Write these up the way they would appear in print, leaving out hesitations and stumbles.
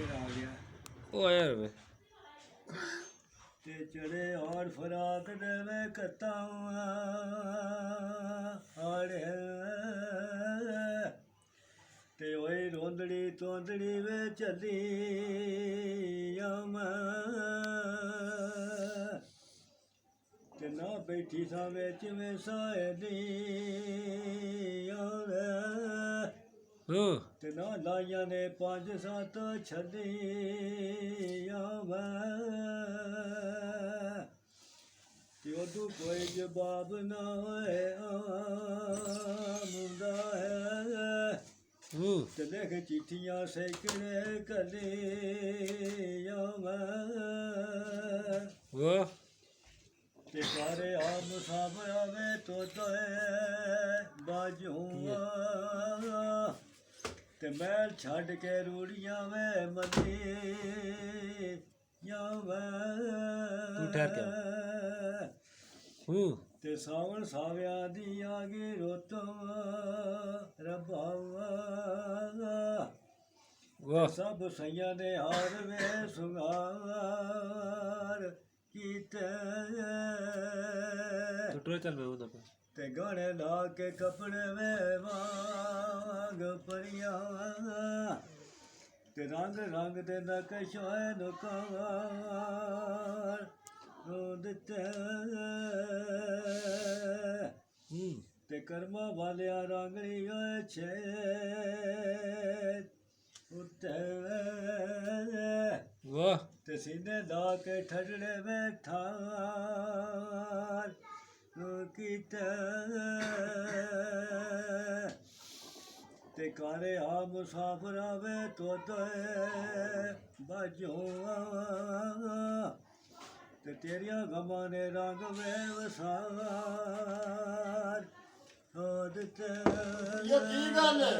फिर आ गया ओ यार वे ते चढ़े और फराक देवे कता आड़े ते ओए रोंदड़ी तोंदड़ी वे चली ते ना बैठी सा विच में सायली ते ना लाइया ने 5-7 छलियां ते उदू कोई जवाब ना है मुंडा है ते लिख चिट्ठियां सैकड़े कलियां ते सारे आ मुसाफर आवे तो बाजूआ ते महल छड़ के रूड़ियां वे मली ते सावन साव्या दी आ गई रुत रब्बा सब सैया ने हार वे सुगार कीते ते गाने ला के कपड़े में वाग परिया ते रंग रंग दे नकशे नुकार दिते ते कर्मा वालिया रंगली छे उत्ते ते सीने ला के ठडड़े बैठा कीते ते कारे आ मुसाफर आवे तो बाजो ते तेरिया गमा ने रंग वे वसार दिते ये की गल है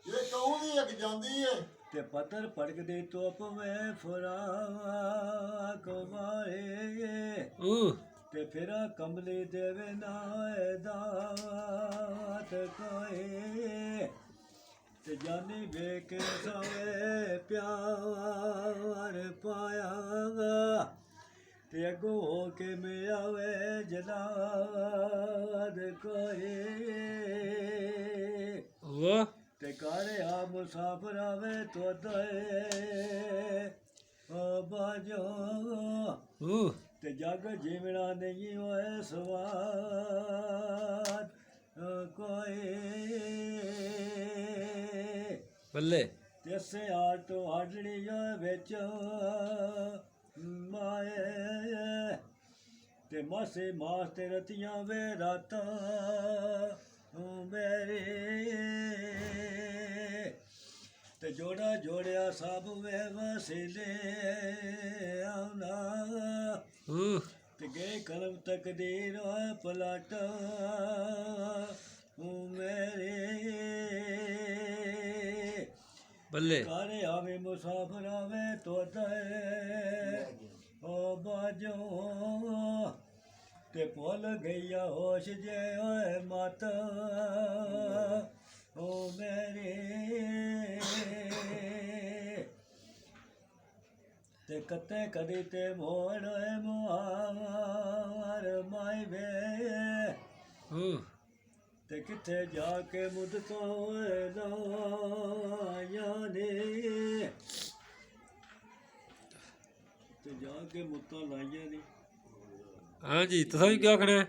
ये कौन दी अग जांदी है ते पत्थर पड़क दे तोप में फराक मारे ते फिर कमली देवे नाए दात कोए ते जानी बेके सावे प्यार पाया ते अगो के मेरा वे जलाद कोए ते कारे आ मुसाफर आवे तो बाजो ते जग जीवना नहीं होए सवार कोई बल्ले तेसे आटो आडड़ी बिच माए ते मासे मास ते रतियां वे राता मेरे ते जोड़ा जोड़िया सब वे वसीले आना ते गए कलम तकदीर पलट मेरे बल्ले कारे आवे मुसाफर आवे तो ओ बाजो ते भुल गईया होश जे ओए मत ओ मेरे ते कते कदी ते मोड़ मुहार माई वे ते किथे जाके मुद तो लाया ते जाके मुद्दा लाइया ने हाँ जी तुसा भी क्या आखना है